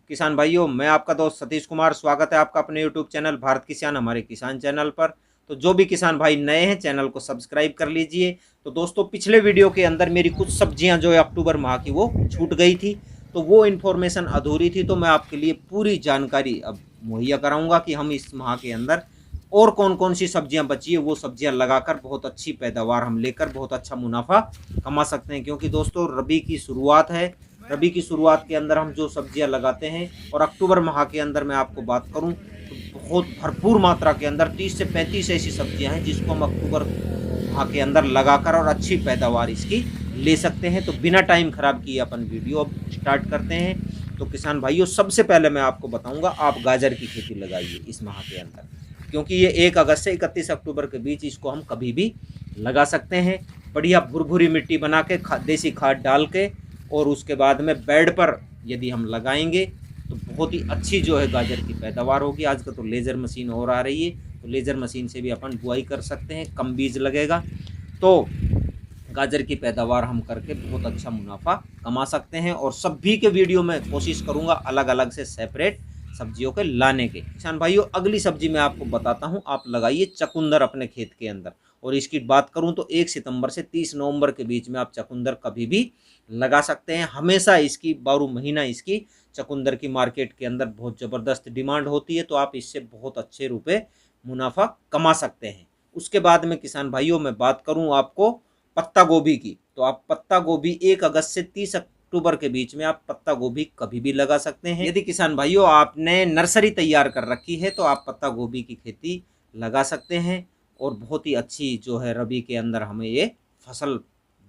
किसान भाइयों, मैं आपका दोस्त सतीश कुमार। स्वागत है आपका अपने यूट्यूब चैनल भारत किसान, हमारे किसान चैनल पर। तो जो भी किसान भाई नए हैं, चैनल को सब्सक्राइब कर लीजिए। तो दोस्तों, पिछले वीडियो के अंदर मेरी कुछ सब्जियां जो है अक्टूबर माह की वो छूट गई थी, तो वो इन्फॉर्मेशन अधूरी थी। तो मैं आपके लिए पूरी जानकारी अब मुहैया कराऊंगा कि हम इस माह के अंदर और कौन कौन सी सब्जियां बची है, वो सब्जियां लगाकर बहुत अच्छी पैदावार हम लेकर बहुत अच्छा मुनाफा कमा सकते हैं। क्योंकि दोस्तों, रबी की शुरुआत है। रबी की शुरुआत के अंदर हम जो सब्जियां लगाते हैं, और अक्टूबर माह के अंदर मैं आपको बात करूं तो बहुत भरपूर मात्रा के अंदर 30 से 35 ऐसी सब्जियां हैं जिसको हम अक्टूबर माह के अंदर लगाकर और अच्छी पैदावार इसकी ले सकते हैं। तो बिना टाइम खराब किए अपन वीडियो अब स्टार्ट करते हैं। तो किसान भाइयों, सबसे पहले मैं आपको बताऊंगा, आप गाजर की खेती लगाइए इस माह के अंदर, क्योंकि ये 1 अगस्त से 31 अक्टूबर के बीच इसको हम कभी भी लगा सकते हैं। बढ़िया भुरभुरी मिट्टी बना के देसी खाद डाल के, और उसके बाद में बेड पर यदि हम लगाएंगे तो बहुत ही अच्छी जो है गाजर की पैदावार होगी। आजकल तो लेज़र मशीन और आ रही है, तो लेज़र मशीन से भी अपन बुआई कर सकते हैं, कम बीज लगेगा। तो गाजर की पैदावार हम करके बहुत अच्छा मुनाफा कमा सकते हैं। और सभी के वीडियो में कोशिश करूंगा अलग अलग से सेपरेट सब्जियों के लाने के। किसान भाइयों, अगली सब्जी मैं आपको बताता हूं, आप लगाइए चकुंदर अपने खेत के अंदर। और इसकी बात करूं तो 1 सितंबर से 30 नवंबर के बीच में आप चकुंदर कभी भी लगा सकते हैं। हमेशा इसकी 12 महीना इसकी चकुंदर की मार्केट के अंदर बहुत ज़बरदस्त डिमांड होती है, तो आप इससे बहुत अच्छे रुपए मुनाफा कमा सकते हैं। उसके बाद में किसान भाइयों, मैं बात करूं आपको पत्ता गोभी की, तो आप पत्ता गोभी 1 अगस्त से 30 अक्टूबर के बीच में आप पत्ता गोभी कभी भी लगा सकते हैं। यदि किसान भाइयों आपने नर्सरी तैयार कर रखी है तो आप पत्ता गोभी की खेती लगा सकते हैं, और बहुत ही अच्छी जो है रबी के अंदर हमें ये फसल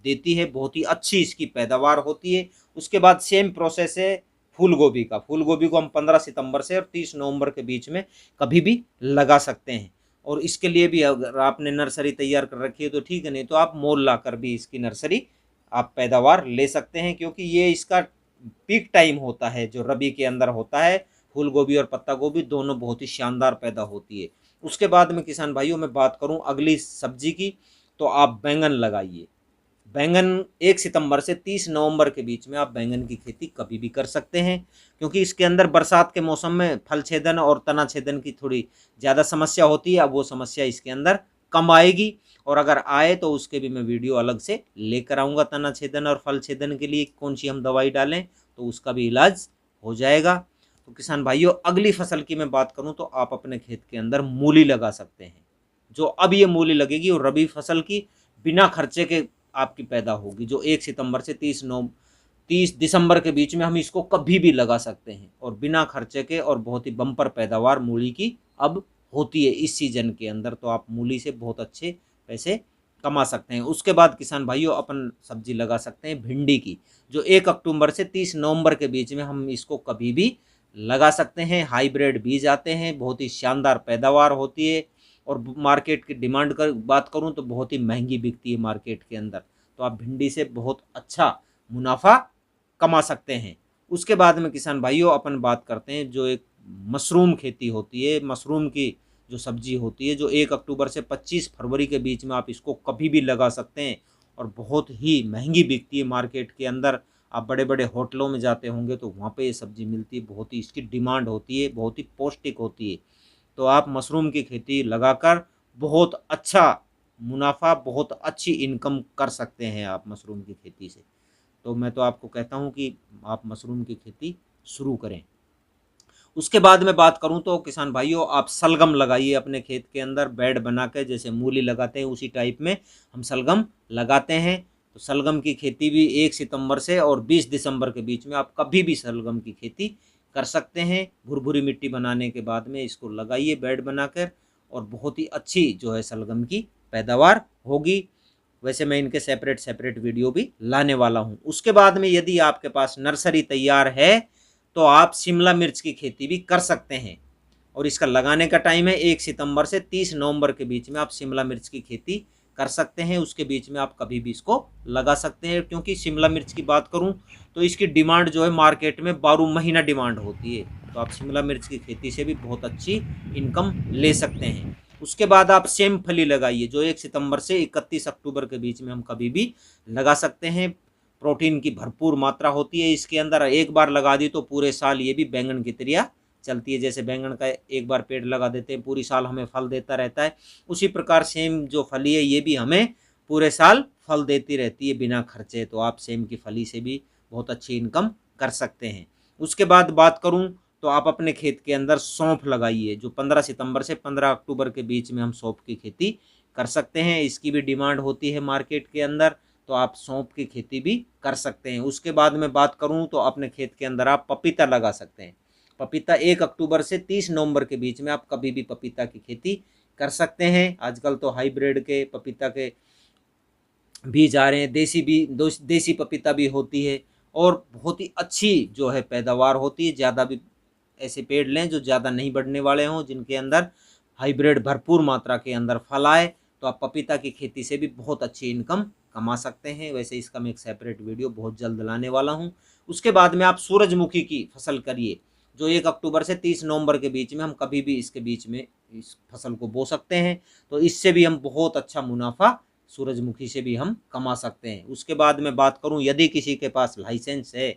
देती है, बहुत ही अच्छी इसकी पैदावार होती है। उसके बाद सेम प्रोसेस है फूल गोभी का। फूल गोभी को हम 15 सितंबर से और 30 नवंबर के बीच में कभी भी लगा सकते हैं। और इसके लिए भी अगर आपने नर्सरी तैयार कर रखी है तो ठीक है, नहीं तो आप मोल लाकर भी इसकी नर्सरी आप पैदावार ले सकते हैं। क्योंकि ये इसका पीक टाइम होता है जो रबी के अंदर होता है। फूल गोभी और पत्ता गोभी दोनों बहुत ही शानदार पैदा होती है। उसके बाद में किसान भाइयों, मैं बात करूं अगली सब्जी की, तो आप बैंगन लगाइए। बैंगन 1 सितंबर से 30 नवंबर के बीच में आप बैंगन की खेती कभी भी कर सकते हैं। क्योंकि इसके अंदर बरसात के मौसम में फल छेदन और तना छेदन की थोड़ी ज़्यादा समस्या होती है। अब वो समस्या इसके अंदर कम आएगी, और अगर आए तो उसके भी मैं वीडियो अलग से लेकर आऊँगा। तना छेदन और फल छेदन के लिए कौन सी हम दवाई डालें, तो उसका भी इलाज हो जाएगा। तो किसान भाइयों, अगली फसल की मैं बात करूँ तो आप अपने खेत के अंदर मूली लगा सकते हैं। जो अब ये मूली लगेगी और रबी फसल की बिना खर्चे के आपकी पैदा होगी, जो 1 सितंबर से 30 दिसंबर के बीच में हम इसको कभी भी लगा सकते हैं, और बिना खर्चे के, और बहुत ही बम्पर पैदावार मूली की अब होती है इस सीजन के अंदर। तो आप मूली से बहुत अच्छे पैसे कमा सकते हैं। उसके बाद किसान भाइयों, अपन सब्जी लगा सकते हैं भिंडी की, जो 1 अक्टूबर से 30 नवंबर के बीच में हम इसको कभी भी लगा सकते हैं। हाइब्रिड बीज आते हैं, बहुत ही शानदार पैदावार होती है, और मार्केट की डिमांड का बात करूं तो बहुत ही महंगी बिकती है मार्केट के अंदर। तो आप भिंडी से बहुत अच्छा मुनाफा कमा सकते हैं। उसके बाद में किसान भाइयों, अपन बात करते हैं जो एक मशरूम खेती होती है। मशरूम की जो सब्जी होती है, जो 1 अक्टूबर से 25 फरवरी के बीच में आप इसको कभी भी लगा सकते हैं, और बहुत ही महंगी बिकती है मार्केट के अंदर। आप बड़े बड़े होटलों में जाते होंगे तो वहाँ पे ये सब्ज़ी मिलती है, बहुत ही इसकी डिमांड होती है, बहुत ही पौष्टिक होती है। तो आप मशरूम की खेती लगाकर बहुत अच्छा मुनाफा, बहुत अच्छी इनकम कर सकते हैं आप मशरूम की खेती से। तो मैं तो आपको कहता हूँ कि आप मशरूम की खेती शुरू करें। उसके बाद में बात करूं तो किसान भाइयों, आप सलगम लगाइए अपने खेत के अंदर, बेड बना के, जैसे मूली लगाते हैं उसी टाइप में हम सलगम लगाते हैं। तो सलगम की खेती भी 1 सितंबर से और 20 दिसंबर के बीच में आप कभी भी सलगम की खेती कर सकते हैं। भुरभुरी मिट्टी बनाने के बाद में इसको लगाइए बेड बनाकर, और बहुत ही अच्छी जो है सलगम की पैदावार होगी। वैसे मैं इनके सेपरेट सेपरेट वीडियो भी लाने वाला हूँ। उसके बाद में यदि आपके पास नर्सरी तैयार है तो आप शिमला मिर्च की खेती भी कर सकते हैं, और इसका लगाने का टाइम है 1 सितंबर से 30 नवंबर के बीच में आप शिमला मिर्च की खेती कर सकते हैं। उसके बीच में आप कभी भी इसको लगा सकते हैं। क्योंकि शिमला मिर्च की बात करूं तो इसकी डिमांड जो है मार्केट में 12 महीना डिमांड होती है। तो आप शिमला मिर्च की खेती से भी बहुत अच्छी इनकम ले सकते हैं। उसके बाद आप सेम फली लगाइए, जो 1 सितंबर से 31 अक्टूबर के बीच में हम कभी भी लगा सकते हैं। प्रोटीन की भरपूर मात्रा होती है इसके अंदर। एक बार लगा दी तो पूरे साल ये भी बैंगन की तरह चलती है। जैसे बैंगन का एक बार पेड़ लगा देते हैं, पूरी साल हमें फल देता रहता है, उसी प्रकार सेम जो फली है ये भी हमें पूरे साल फल देती रहती है बिना खर्चे। तो आप सेम की फली से भी बहुत अच्छी इनकम कर सकते हैं। उसके बाद बात करूं तो आप अपने खेत के अंदर सौंफ लगाइए। जो 15 सितंबर से 15 अक्टूबर के बीच में हम सौंफ की खेती कर सकते हैं। इसकी भी डिमांड होती है मार्केट के अंदर, तो आप सौंफ की खेती भी कर सकते हैं। उसके बाद में बात करूं तो अपने खेत के अंदर आप पपीता लगा सकते हैं। पपीता 1 अक्टूबर से 30 नवंबर के बीच में आप कभी भी पपीता की खेती कर सकते हैं। आजकल तो हाइब्रिड के पपीता के बीज आ रहे हैं, देसी पपीता भी होती है और बहुत ही अच्छी जो है पैदावार होती है। ज़्यादा भी ऐसे पेड़ लें जो ज़्यादा नहीं बढ़ने वाले हों, जिनके अंदर हाइब्रिड भरपूर मात्रा के अंदर फल आए, तो आप पपीता की खेती से भी बहुत अच्छी इनकम कमा सकते हैं। वैसे इसका मैं एक सेपरेट वीडियो बहुत जल्द लाने वाला हूं। उसके बाद में आप सूरजमुखी की फसल करिए, जो 1 अक्टूबर से 30 नवंबर के बीच में हम कभी भी इसके बीच में इस फसल को बो सकते हैं। तो इससे भी हम बहुत अच्छा मुनाफा सूरजमुखी से भी हम कमा सकते हैं। उसके बाद में बात करूं, यदि किसी के पास लाइसेंस है,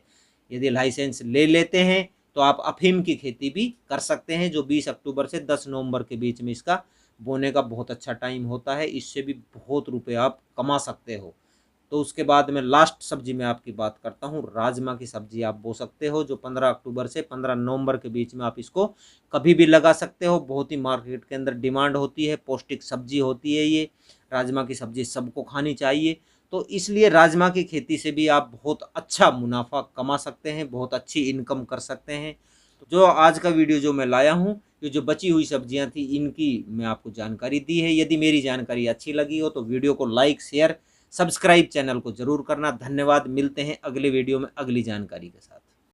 यदि लाइसेंस ले लेते हैं तो आप अफीम की खेती भी कर सकते हैं, जो 20 अक्टूबर से 10 नवंबर के बीच में इसका बोने का बहुत अच्छा टाइम होता है। इससे भी बहुत रुपए आप कमा सकते हो। तो उसके बाद में लास्ट सब्जी में आपकी बात करता हूँ, राजमा की सब्जी आप बो सकते हो, जो 15 अक्टूबर से 15 नवंबर के बीच में आप इसको कभी भी लगा सकते हो। बहुत ही मार्केट के अंदर डिमांड होती है, पौष्टिक सब्जी होती है ये। राजमा की सब्जी सबको खानी चाहिए, तो इसलिए राजमा की खेती से भी आप बहुत अच्छा मुनाफा कमा सकते हैं, बहुत अच्छी इनकम कर सकते हैं। तो जो आज का वीडियो जो मैं लाया हूँ, ये जो बची हुई सब्जियां थी इनकी मैं आपको जानकारी दी है। यदि मेरी जानकारी अच्छी लगी हो तो वीडियो को लाइक, शेयर, सब्सक्राइब चैनल को जरूर करना। धन्यवाद। मिलते हैं अगले वीडियो में अगली जानकारी के साथ।